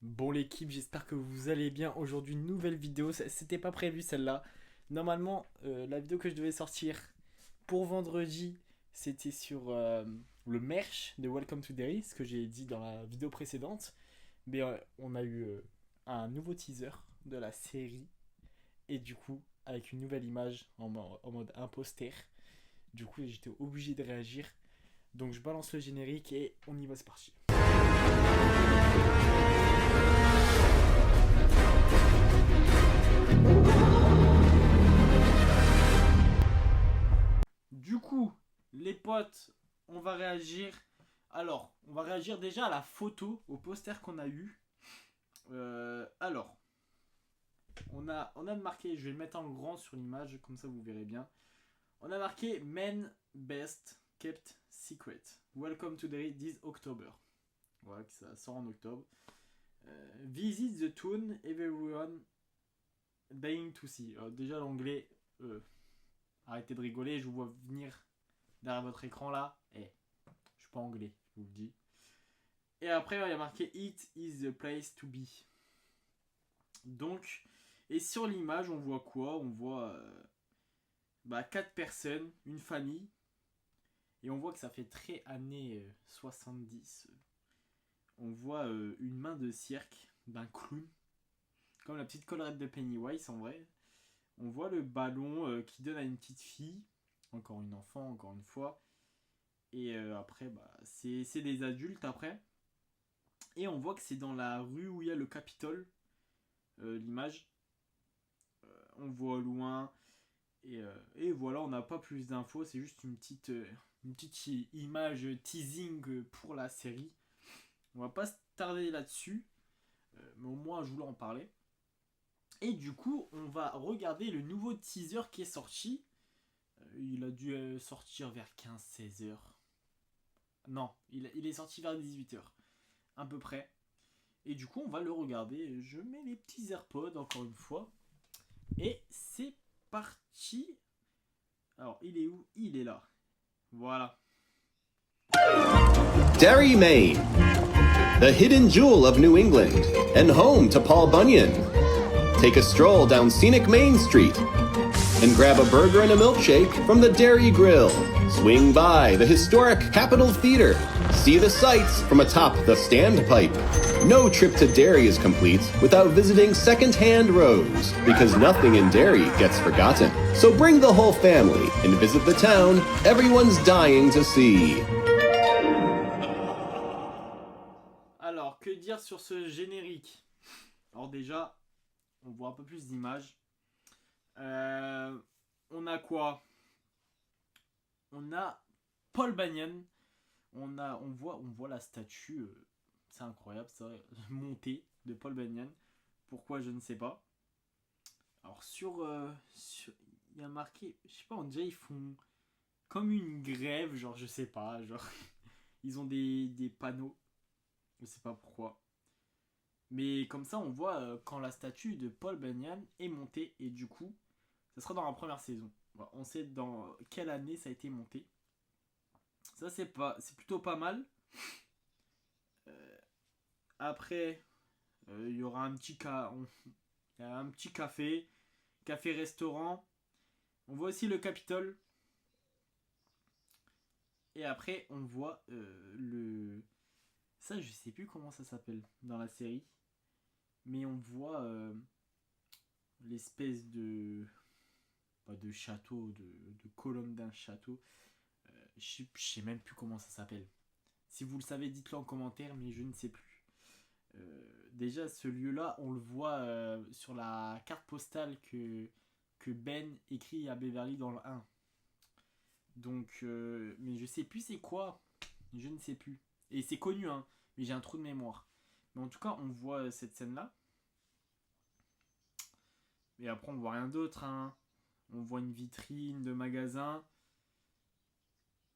Bon l'équipe, j'espère que vous allez bien. Aujourd'hui, une nouvelle vidéo. C'était pas prévu celle-là. Normalement, la vidéo que je devais sortir pour vendredi, c'était sur le merch de Welcome to Derry, ce que j'ai dit dans la vidéo précédente. Mais on a eu un nouveau teaser de la série. Et du coup, avec une nouvelle image en mode imposter. Du coup, j'étais obligé de réagir. Donc je balance le générique et on y va, c'est parti. Du coup, les potes, on va réagir. Alors, on va réagir déjà à la photo, au poster qu'on a eu. Alors, on a marqué, je vais le mettre en grand sur l'image, comme ça vous verrez bien. On a marqué Men Best Kept Secret. Welcome to this October. Voilà, que ça sort en octobre. Visit the town, everyone dying to see. Alors, déjà l'anglais, arrêtez de rigoler, je vous vois venir derrière votre écran là. Je suis pas anglais, je vous le dis. Et après, il y a marqué It is the place to be. Donc, et sur l'image, on voit quoi? On voit 4 personnes, une famille. Et on voit que ça fait très années 70. On voit une main de cirque d'un clown. Comme la petite collerette de Pennywise en vrai. On voit le ballon qui donne à une petite fille. Encore une enfant, encore une fois. Et après, c'est des adultes après. Et on voit que c'est dans la rue où il y a le Capitole, l'image. On voit au loin. Et voilà, on n'a pas plus d'infos. C'est juste une petite image teasing pour la série. On va pas se tarder là-dessus. Mais au moins, je voulais en parler. Et du coup, on va regarder le nouveau teaser qui est sorti. Il a dû sortir vers 15-16 heures. Non, il est sorti vers 18 heures. À peu près. Et du coup, on va le regarder. Je mets les petits AirPods encore une fois. Et c'est parti. Alors, il est où? Il est là. Voilà. Derry, Maine, the hidden jewel of New England and home to Paul Bunyan. Take a stroll down scenic Main Street and grab a burger and a milkshake from the Derry Grill. Swing by the historic Capitol Theater. See the sights from atop the Standpipe. No trip to Derry is complete without visiting Secondhand Rose, because nothing in Derry gets forgotten. So bring the whole family and visit the town everyone's dying to see. Alors, que dire sur ce générique? Alors déjà, on voit un peu plus d'images. On a quoi? On a Paul Bunyan. On voit la statue. C'est incroyable ça, montée de Paul Bunyan. Pourquoi je ne sais pas. Alors il y a marqué, je sais pas, on dirait ils font comme une grève, genre je sais pas, genre ils ont des panneaux, je sais pas pourquoi. Mais comme ça on voit quand la statue de Paul Bunyan est montée et du coup ça sera dans la première saison. Voilà, on sait dans quelle année ça a été monté. Ça c'est plutôt pas mal. Après il y aura y a un petit café-restaurant. On voit aussi le Capitole. Et après, on voit le. Ça, je sais plus comment ça s'appelle dans la série. Mais on voit l'espèce de. Pas de château, de colonne d'un château. Je sais même plus comment ça s'appelle. Si vous le savez, dites-le en commentaire, mais je ne sais plus. Déjà, ce lieu-là, on le voit sur la carte postale que Ben écrit à Beverly dans le 1. Donc, mais je sais plus c'est quoi. Je ne sais plus. Et c'est connu, hein. Mais j'ai un trou de mémoire. Mais en tout cas, on voit cette scène-là. Et après, on voit rien d'autre, hein. On voit une vitrine de magasin.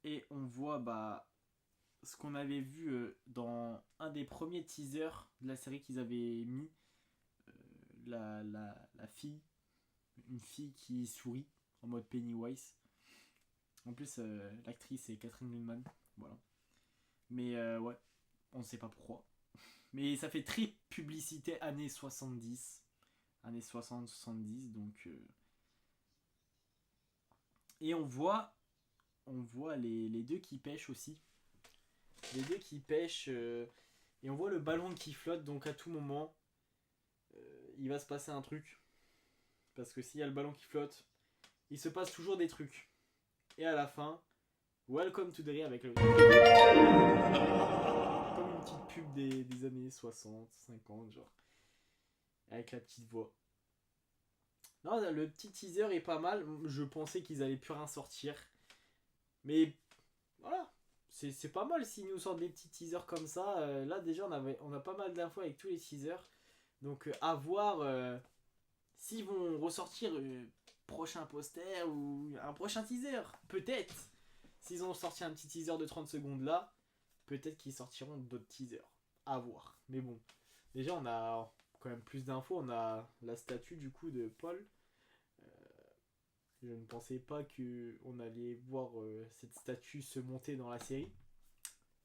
Et on voit ce qu'on avait vu dans un des premiers teasers de la série qu'ils avaient mis. La fille. Une fille qui sourit en mode Pennywise. En plus, l'actrice est Catherine Newman. Voilà. Mais ouais, on ne sait pas pourquoi. Mais ça fait très publicité années 70. Années 60-70, donc... Et on voit les deux qui pêchent aussi. Les deux qui pêchent. Et on voit le ballon qui flotte, donc à tout moment, il va se passer un truc. Parce que s'il y a le ballon qui flotte, il se passe toujours des trucs. Et à la fin, Welcome to Derry avec le... Comme une petite pub des années 60, 50, genre. Avec la petite voix. Non, le petit teaser est pas mal. Je pensais qu'ils allaient plus rien sortir. Mais voilà. C'est pas mal s'ils nous sortent des petits teasers comme ça. Là, déjà, on a pas mal d'infos avec tous les teasers. Donc, à voir s'ils vont ressortir prochain poster ou un prochain teaser. Peut-être. S'ils ont sorti un petit teaser de 30 secondes là, peut-être qu'ils sortiront d'autres teasers. À voir. Mais bon. Déjà, on a quand même plus d'infos. On a la statue du coup de Paul. Je ne pensais pas qu'on allait voir cette statue se monter dans la série.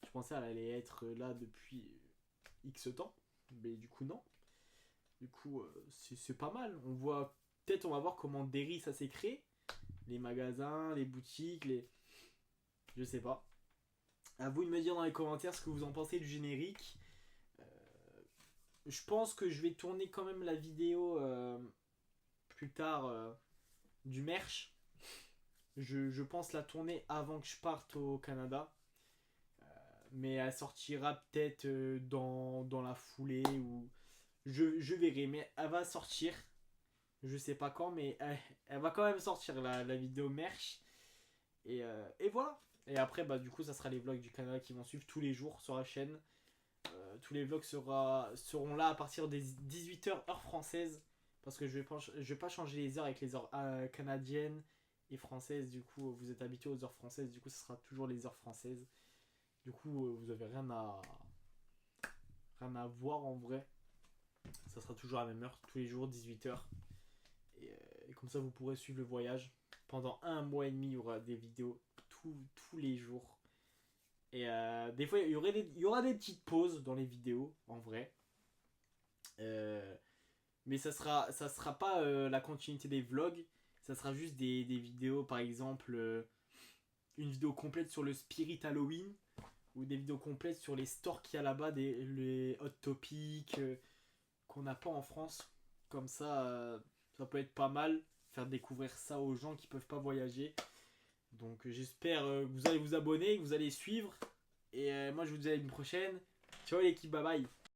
Je pensais qu'elle allait être là depuis X temps. Mais du coup, non. Du coup, c'est pas mal. Peut-être on va voir comment Derry ça s'est créé. Les magasins, les boutiques, je sais pas. À vous de me dire dans les commentaires ce que vous en pensez du générique. Je pense que je vais tourner quand même la vidéo plus tard du merch. Je pense la tourner avant que je parte au Canada. Mais elle sortira peut-être dans la foulée ou je verrai. Mais elle va sortir. Je sais pas quand, mais elle va quand même sortir la vidéo merch. Et voilà. Et après, bah, du coup, ça sera les vlogs du Canada qui vont suivre tous les jours sur la chaîne. Tous les vlogs seront là à partir des 18h heure française. Parce que je vais pas changer les heures avec les heures canadiennes et françaises. Du coup, vous êtes habitués aux heures françaises. Du coup, ce sera toujours les heures françaises. Du coup, vous avez rien à voir en vrai. Ça sera toujours à la même heure, tous les jours, 18h. Et comme ça, vous pourrez suivre le voyage. Pendant 1 mois et demi, il y aura des vidéos tous les jours. Et des fois, il y aura des petites pauses dans les vidéos, en vrai. Mais ça sera pas la continuité des vlogs. Ça sera juste des vidéos, par exemple, une vidéo complète sur le Spirit Halloween. Ou des vidéos complètes sur les stores qu'il y a là-bas, les Hot Topics qu'on n'a pas en France. Comme ça, ça peut être pas mal. Faire découvrir ça aux gens qui peuvent pas voyager. Donc j'espère que vous allez vous abonner, que vous allez suivre. Et moi je vous dis à une prochaine. Ciao l'équipe, bye bye.